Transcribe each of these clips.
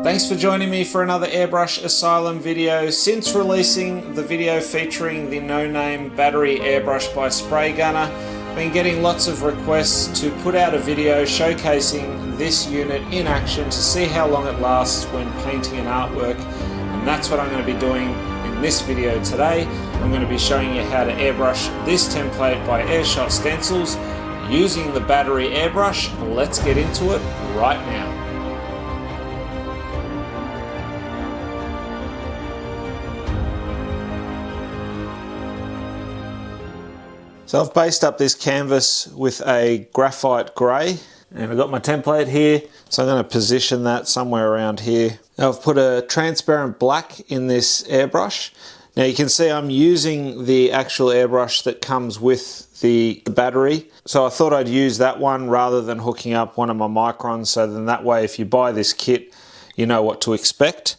Thanks for joining me for another Airbrush Asylum video. Since releasing the video featuring the no-name Battery Airbrush by Spray Gunner, I've been getting lots of requests to put out a video showcasing this unit in action to see how long it lasts when painting an artwork, and that's what I'm going to be doing in this video today. I'm going to be showing you how to airbrush this template by AirShot Stencils using the Battery Airbrush. Let's get into it right now. So I've based up this canvas with a graphite grey, and I've got my template here, so I'm going to position that somewhere around here. Now I've put a transparent black in this airbrush. Now you can see I'm using the actual airbrush that comes with the battery, so I thought I'd use that one rather than hooking up one of my microns, so then that way if you buy this kit you know what to expect,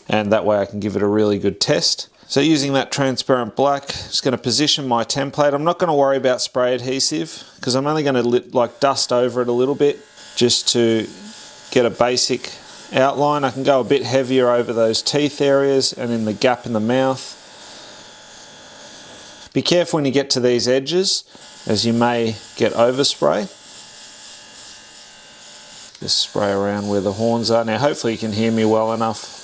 and that way I can give it a really good test. So using that transparent black, I'm just going to position my template. I'm not going to worry about spray adhesive because I'm only going to dust over it a little bit just to get a basic outline. I can go a bit heavier over those teeth areas and in the gap in the mouth. Be careful when you get to these edges as you may get overspray. Just spray around where the horns are. Now hopefully you can hear me well enough.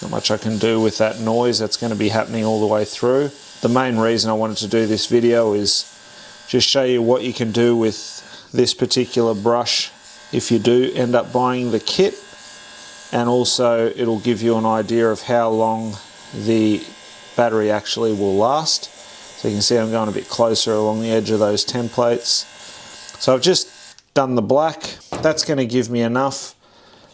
Not much I can do with that noise that's going to be happening all the way through. The main reason I wanted to do this video is just show you what you can do with this particular brush if you do end up buying the kit, and also it'll give you an idea of how long the battery actually will last. So you can see I'm going a bit closer along the edge of those templates. So I've just done the black. That's going to give me enough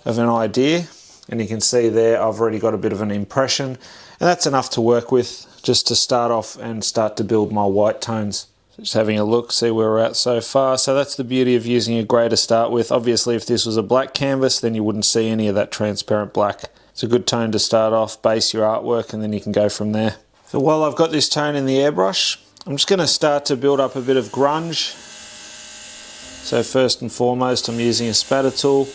of an idea. And you can see there I've already got a bit of an impression, and that's enough to work with just to start off and start to build my white tones. Just having a look, see where we're at so far. So that's the beauty of using a grey to start with. Obviously if this was a black canvas then you wouldn't see any of that transparent black. It's a good tone to start off, base your artwork, and then you can go from there. So while I've got this tone in the airbrush, I'm just going to start to build up a bit of grunge. So first and foremost I'm using a spatter tool.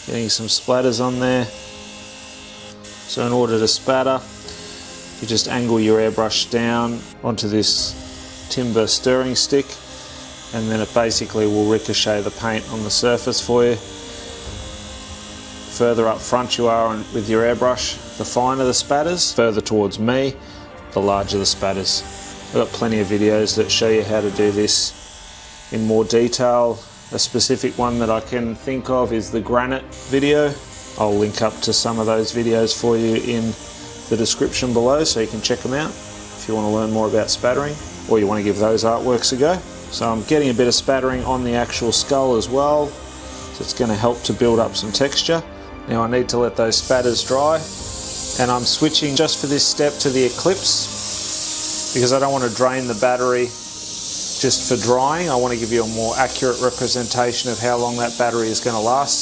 Getting some splatters on there. So in order to spatter, you just angle your airbrush down onto this timber stirring stick, and then it basically will ricochet the paint on the surface for you. Further up front you are with your airbrush, the finer the spatters. Further towards me, the larger the spatters. I've got plenty of videos that show you how to do this in more detail. A specific one that I can think of is the Granite video. I'll link up to some of those videos for you in the description below so you can check them out if you want to learn more about spattering or you want to give those artworks a go. So I'm getting a bit of spattering on the actual skull as well, so it's going to help to build up some texture. Now I need to let those spatters dry, and I'm switching just for this step to the Eclipse because I don't want to drain the battery just for drying. I want to give you a more accurate representation of how long that battery is going to last.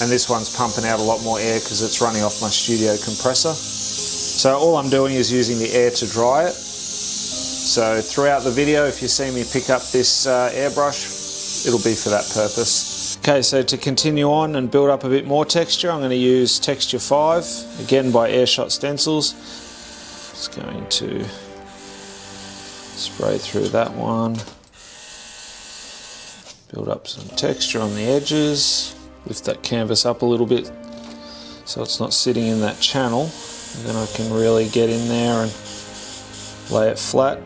And this one's pumping out a lot more air because it's running off my studio compressor. So all I'm doing is using the air to dry it. So throughout the video, if you see me pick up this airbrush, it'll be for that purpose. Okay, so to continue on and build up a bit more texture, I'm going to use Texture 5, again by AirShot Stencils. Just going to spray through that one, build up some texture on the edges, lift that canvas up a little bit so it's not sitting in that channel, and then I can really get in there and lay it flat.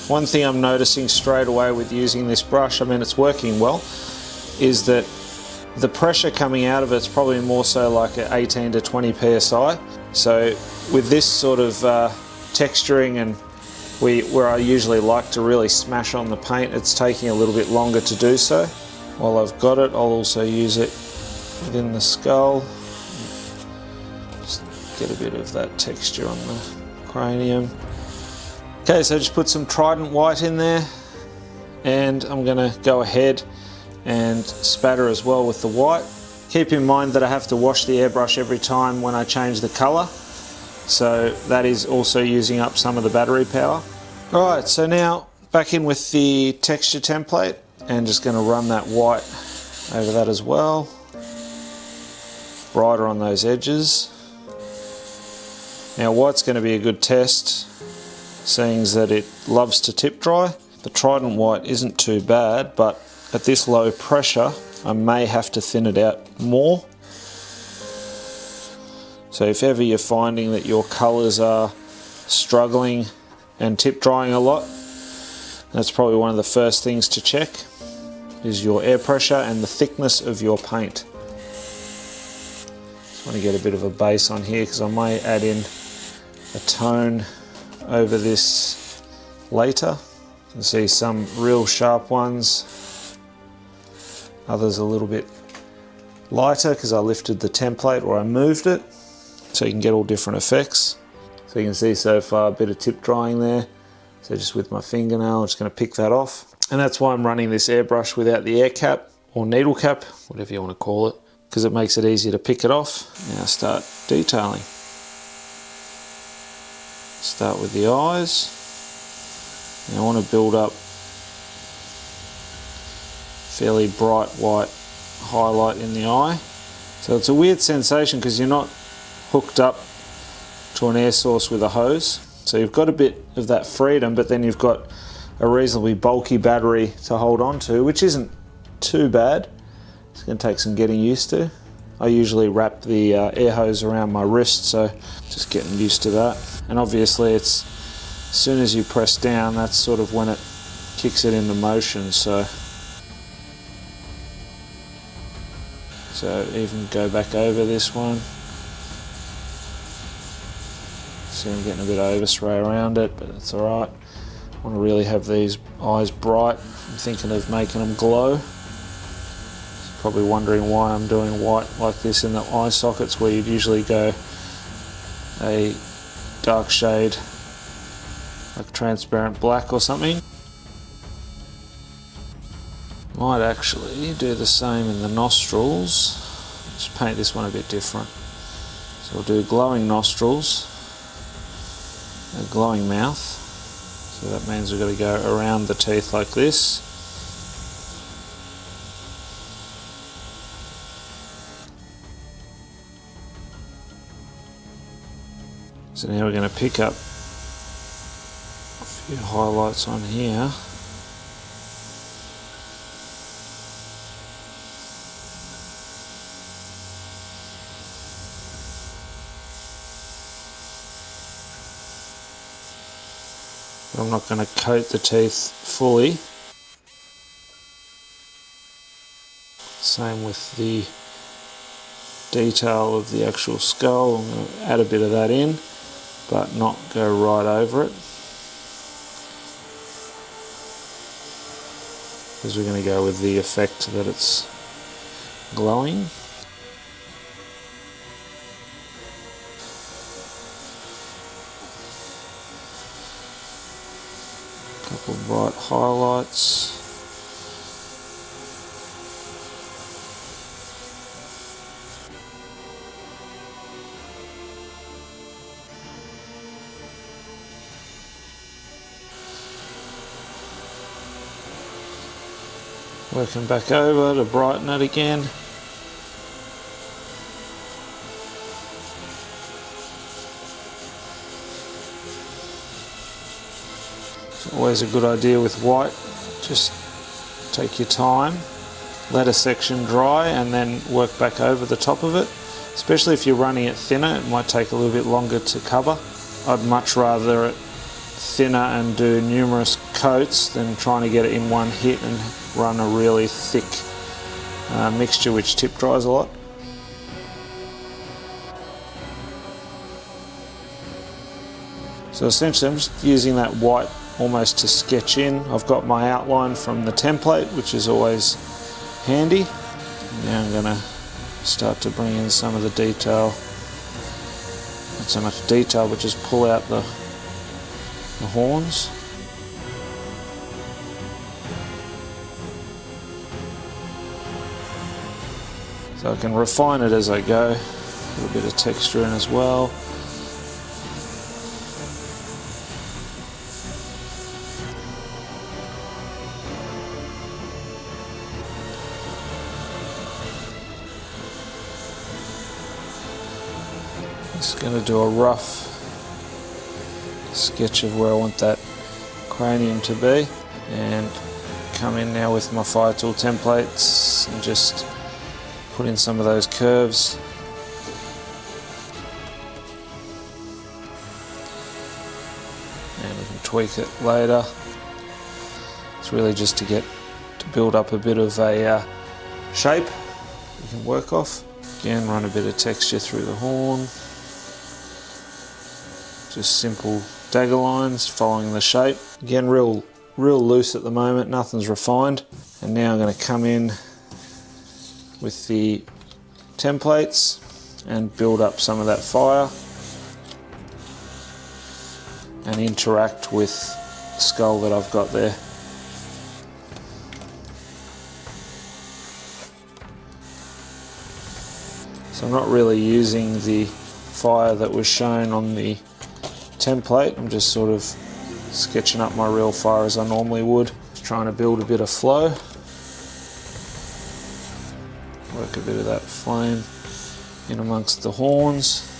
One thing I'm noticing straight away with using this brush, I mean it's working well, is that the pressure coming out of it's probably more so like an 18 to 20 psi. So with this sort of texturing and where I usually like to really smash on the paint, it's taking a little bit longer to do so. While I've got it, I'll also use it within the skull. Just get a bit of that texture on the cranium. Okay, so just put some Trident white in there, and I'm going to go ahead and spatter as well with the white. Keep in mind that I have to wash the airbrush every time when I change the colour. So that is also using up some of the battery power. Alright, so now back in with the texture template. and just going to run that white over that as well, brighter on those edges. Now white's going to be a good test, seeing as that it loves to tip dry. The Trident white isn't too bad, but at this low pressure I may have to thin it out more. So if ever you're finding that your colours are struggling and tip drying a lot, that's probably one of the first things to check, is your air pressure and the thickness of your paint. Just want to get a bit of a base on here because I may add in a tone over this later. You can see some real sharp ones, others a little bit lighter because I lifted the template or I moved it, so you can get all different effects. So you can see so far a bit of tip drying there. So just with my fingernail, I'm just going to pick that off. And that's why I'm running this airbrush without the air cap or needle cap, whatever you want to call it, because it makes it easier to pick it off. Now start detailing. Start with the eyes. And I want to build up fairly bright white highlight in the eye. So it's a weird sensation because you're not hooked up to an air source with a hose. So you've got a bit of that freedom, but then you've got a reasonably bulky battery to hold on to, which isn't too bad. It's going to take some getting used to. I usually wrap the air hose around my wrist, so just getting used to that. And obviously it's, as soon as you press down, that's sort of when it kicks it into motion. So even go back over this one. See, I'm getting a bit of overspray around it, but it's alright. I want to really have these eyes bright. I'm thinking of making them glow. Probably wondering why I'm doing white like this in the eye sockets, where you'd usually go a dark shade like transparent black or something. Might actually do the same in the nostrils. Just paint this one a bit different. So we'll do glowing nostrils, a glowing mouth. So that means we've got to go around the teeth like this. So now we're going to pick up a few highlights on here. I'm not going to coat the teeth fully. Same with the detail of the actual skull. I'm going to add a bit of that in, but not go right over it, because we're going to go with the effect that it's glowing. Couple of bright highlights. Working back over to brighten it again. It's always a good idea with white, just take your time, let a section dry and then work back over the top of it. Especially if you're running it thinner, it might take a little bit longer to cover. I'd much rather it thinner and do numerous coats than trying to get it in one hit and run a really thick mixture which tip dries a lot. So essentially I'm just using that white almost to sketch in. I've got my outline from the template, which is always handy. Now I'm going to start to bring in some of the detail. Not so much detail, but just pull out the horns. So I can refine it as I go. A little bit of texture in as well. Just going to do a rough sketch of where I want that cranium to be, and come in now with my fire tool templates and just put in some of those curves. And we can tweak it later. It's really just to build up a bit of a shape you can work off. Again, run a bit of texture through the horn. Just simple dagger lines following the shape. Again, real loose at the moment, nothing's refined. And now I'm going to come in with the templates and build up some of that fire and interact with the skull that I've got there. So I'm not really using the fire that was shown on the template. I'm just sort of sketching up my real fire as I normally would. Just trying to build a bit of flow. Work a bit of that flame in amongst the horns.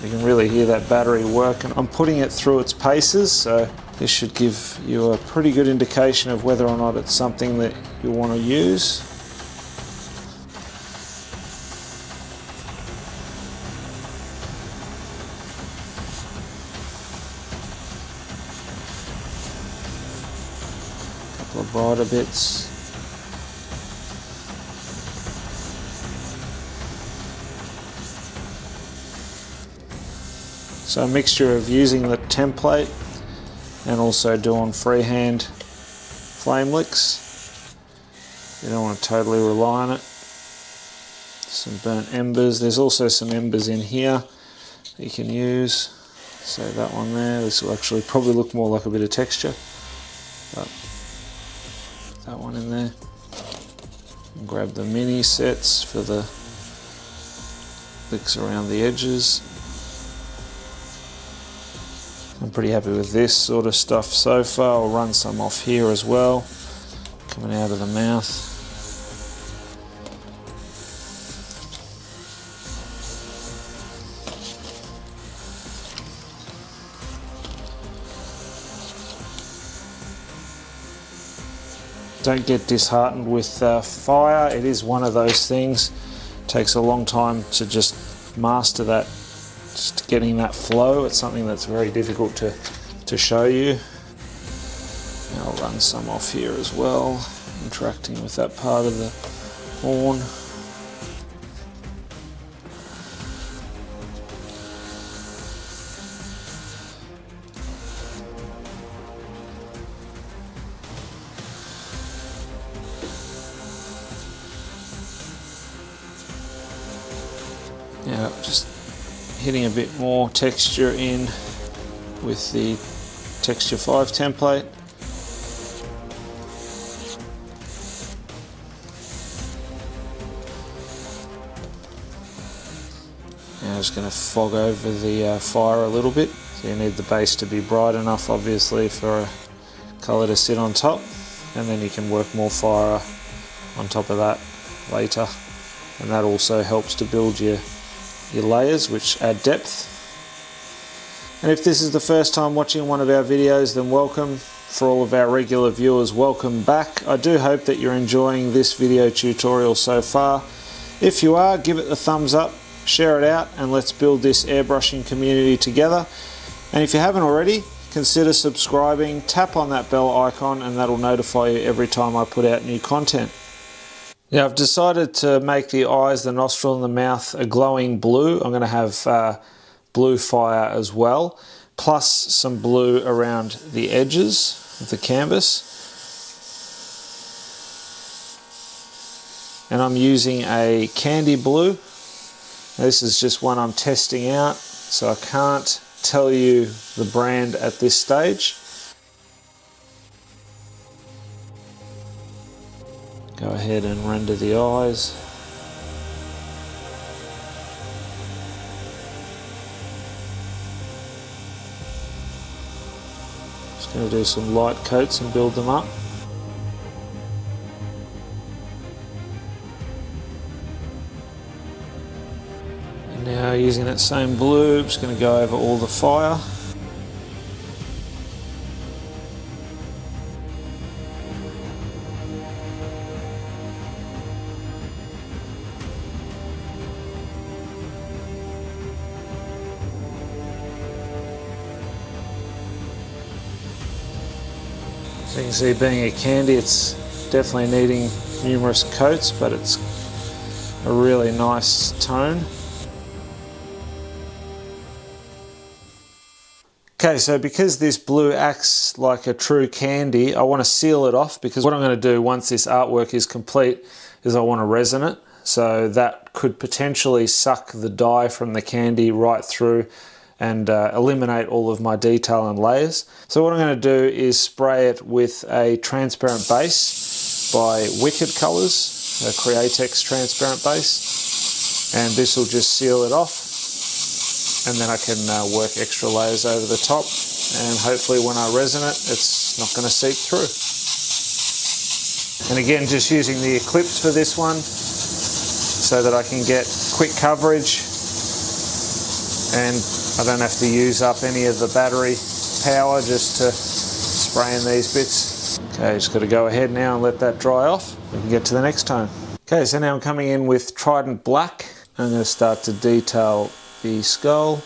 You can really hear that battery working. I'm putting it through its paces, so this should give you a pretty good indication of whether or not it's something that you want to use. A couple of brighter bits. So a mixture of using the template and also doing freehand flame licks. You don't want to totally rely on it. Some burnt embers. There's also some embers in here that you can use. So that one there. This will actually probably look more like a bit of texture. But that one in there. And grab the mini sets for the licks around the edges. I'm pretty happy with this sort of stuff so far. I'll run some off here as well, coming out of the mouth. Don't get disheartened with fire. It is one of those things. It takes a long time to just master that. Just getting that flow, it's something that's very difficult to show you. Now I'll run some off here as well, interacting with that part of the horn. Yeah, just hitting a bit more texture in with the Texture 5 template. Now I'm just going to fog over the fire a little bit. So you need the base to be bright enough, obviously, for a colour to sit on top, and then you can work more fire on top of that later, and that also helps to build your layers, which add depth. And if this is the first time watching one of our videos, then welcome. For all of our regular viewers, welcome back. I do hope that you're enjoying this video tutorial so far. If you are, give it a thumbs up, share it out, and let's build this airbrushing community together. And if you haven't already, consider subscribing, tap on that bell icon, and that'll notify you every time I put out new content. Now I've decided to make the eyes, the nostril and the mouth a glowing blue. I'm going to have blue fire as well, plus some blue around the edges of the canvas. And I'm using a candy blue. Now, this is just one I'm testing out, so I can't tell you the brand at this stage. Go ahead and render the eyes. Just going to do some light coats and build them up. And now using that same blue, I'm just going to go over all the fire. So you can see, being a candy, it's definitely needing numerous coats, but it's a really nice tone. Okay, so because this blue acts like a true candy, I want to seal it off, because what I'm going to do once this artwork is complete is I want to resin it. So that could potentially suck the dye from the candy right through and eliminate all of my detail and layers. So what I'm going to do is spray it with a transparent base by Wicked Colors, a Createx transparent base, and this will just seal it off, and then I can work extra layers over the top, and hopefully when I resin it, it's not going to seep through. And again, just using the Eclipse for this one so that I can get quick coverage and I don't have to use up any of the battery power just to spray in these bits. Okay, just got to go ahead now and let that dry off. We can get to the next tone. Okay, so now I'm coming in with Trident Black. I'm going to start to detail the skull.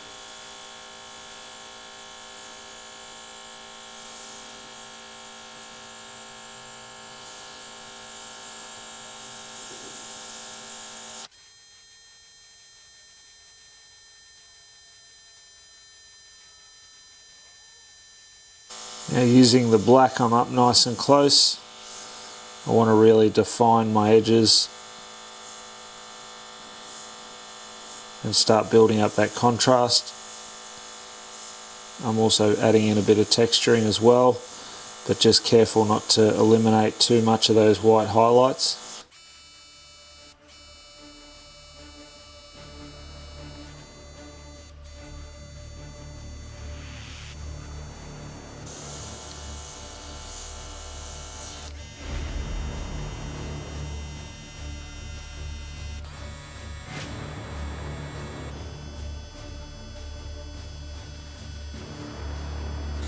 Now using the black, I'm up nice and close. I want to really define my edges and start building up that contrast. I'm also adding in a bit of texturing as well, but just careful not to eliminate too much of those white highlights.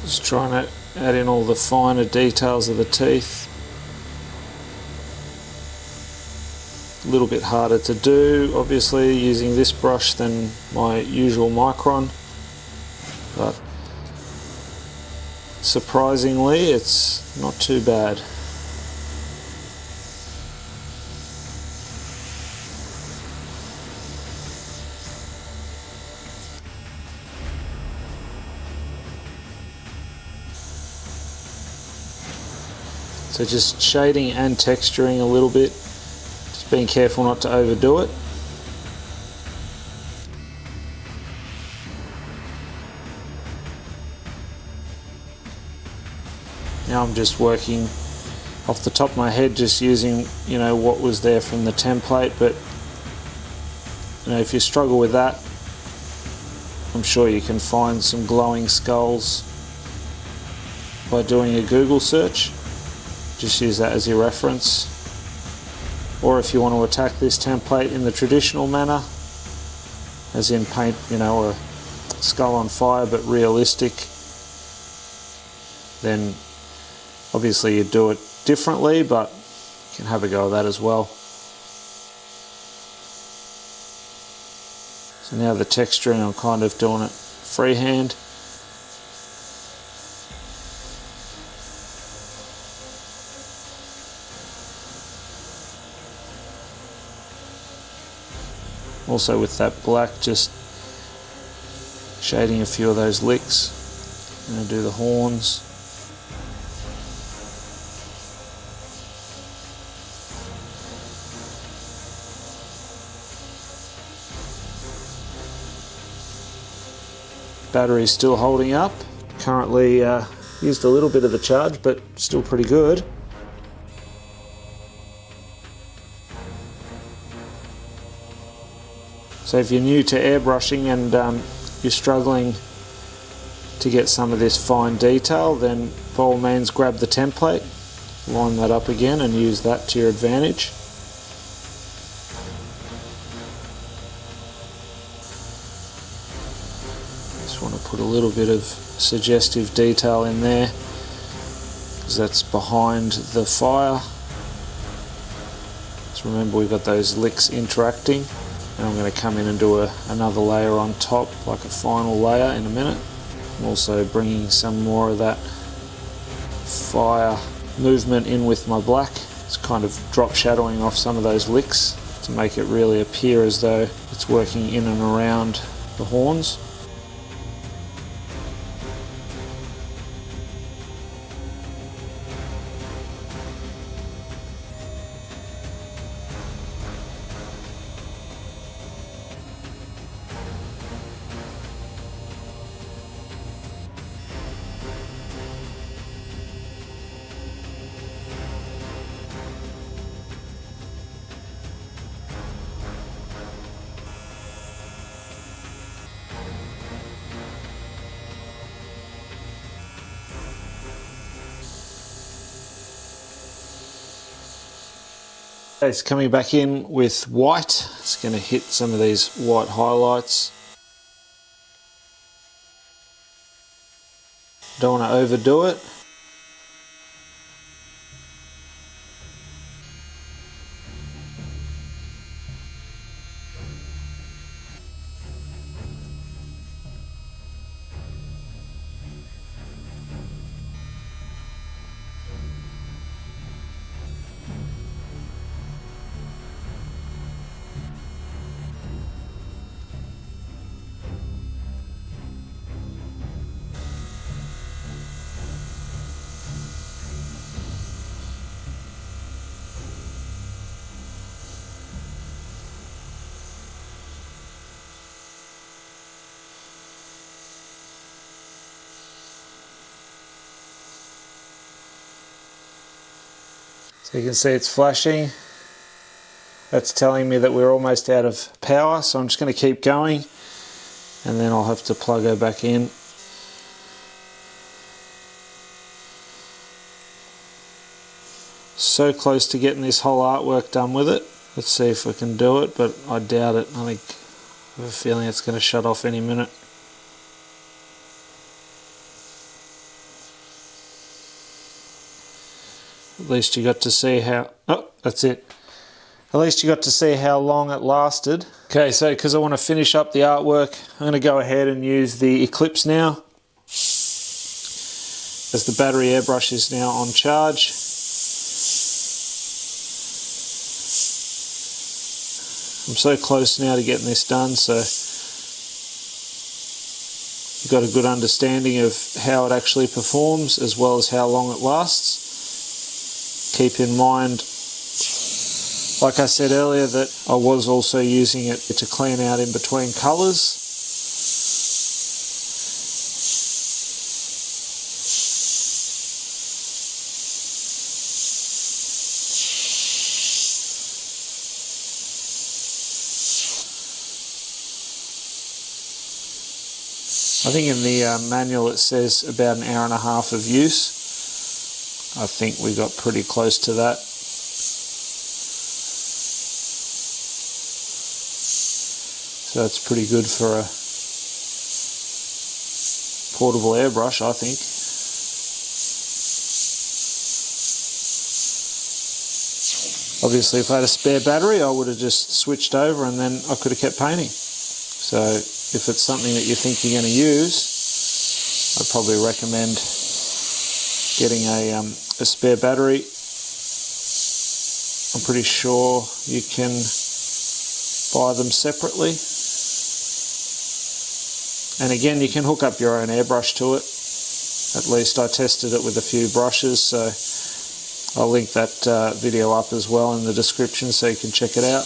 Just trying to add in all the finer details of the teeth. A little bit harder to do, obviously, using this brush than my usual micron, but surprisingly it's not too bad. So just shading and texturing a little bit, just being careful not to overdo it. Now I'm just working off the top of my head, just using, you know, what was there from the template, but you know, if you struggle with that, I'm sure you can find some glowing skulls by doing a Google search. Just use that as your reference. Or if you want to attack this template in the traditional manner, as in paint, you know, a skull on fire but realistic, then obviously you do it differently, but you can have a go at that as well. So now the texturing, I'm kind of doing it freehand. Also with that black, just shading a few of those licks. I'm going to do the horns. Battery's still holding up. Currently used a little bit of the charge, but still pretty good. So if you're new to airbrushing and you're struggling to get some of this fine detail, then by all means grab the template, line that up again and use that to your advantage. Just want to put a little bit of suggestive detail in there because that's behind the fire. So remember, we've got those licks interacting, and I'm going to come in and do another layer on top, like a final layer in a minute. I'm also bringing some more of that fire movement in with my black. It's kind of drop shadowing off some of those licks to make it really appear as though it's working in and around the horns. It's coming back in with white. It's going to hit some of these white highlights. Don't want to overdo it. So you can see it's flashing. That's telling me that we're almost out of power, so I'm just going to keep going and then I'll have to plug her back in. So close to getting this whole artwork done with it. Let's see if we can do it, but I doubt it. I have a feeling it's going to shut off any minute. At least you got to see how, oh, that's it. At least you got to see how long it lasted. Okay, so because I want to finish up the artwork, I'm going to go ahead and use the Eclipse now, as the battery airbrush is now on charge. I'm so close now to getting this done, so you've got a good understanding of how it actually performs as well as how long it lasts. Keep in mind, like I said earlier, that I was also using it to clean out in between colours. I think in the manual it says about an hour and a half of use. I think we got pretty close to that. So that's pretty good for a portable airbrush, I think. Obviously if I had a spare battery I would have just switched over and then I could have kept painting. So if it's something that you think you're going to use, I'd probably recommend getting a spare battery. I'm pretty sure you can buy them separately. And again, you can hook up your own airbrush to it. At least I tested it with a few brushes, so I'll link that video up as well in the description so you can check it out.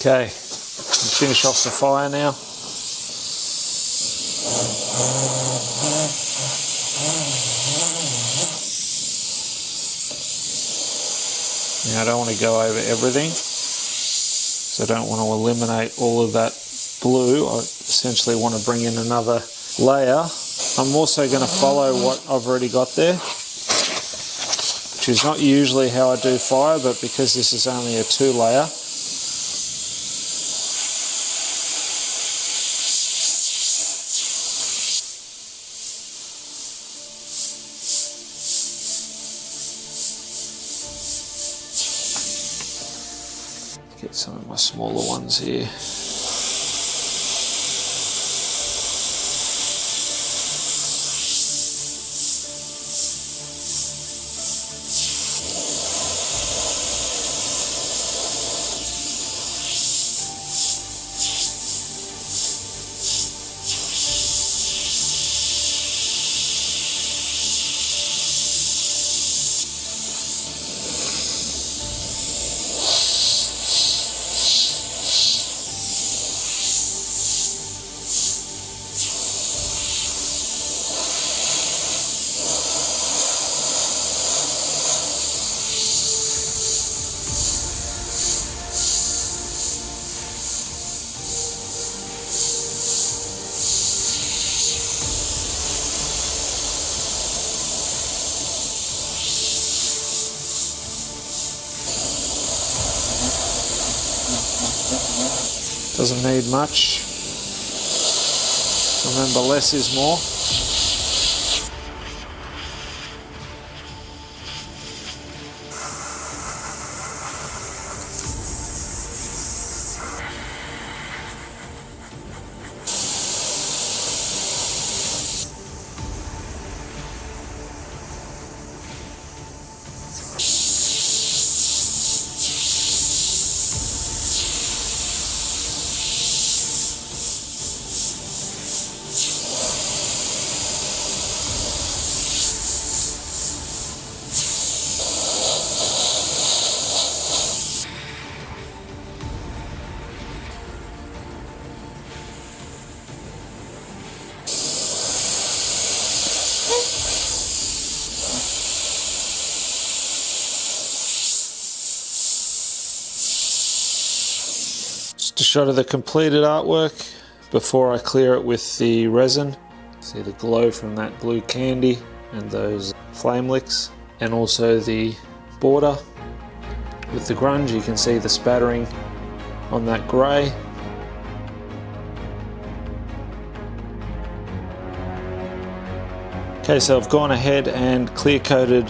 Okay, finish off the fire now. Now I don't want to go over everything, so because I don't want to eliminate all of that blue. I essentially want to bring in another layer. I'm also going to follow what I've already got there, which is not usually how I do fire, but because this is only a 2-layer, get some of my smaller ones here. Doesn't need much. Remember, less is more. Just a shot of the completed artwork before I clear it with the resin. See the glow from that blue candy and those flame licks, and also the border with the grunge. You can see the spattering on that grey. Okay, so I've gone ahead and clear coated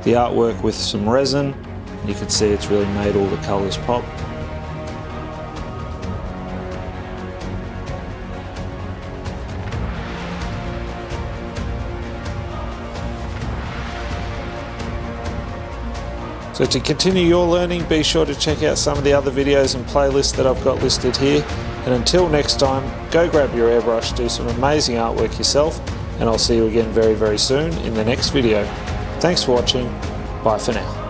the artwork with some resin. You can see it's really made all the colours pop. So to continue your learning, be sure to check out some of the other videos and playlists that I've got listed here. And until next time, go grab your airbrush, do some amazing artwork yourself, and I'll see you again very, very soon in the next video. Thanks for watching. Bye for now.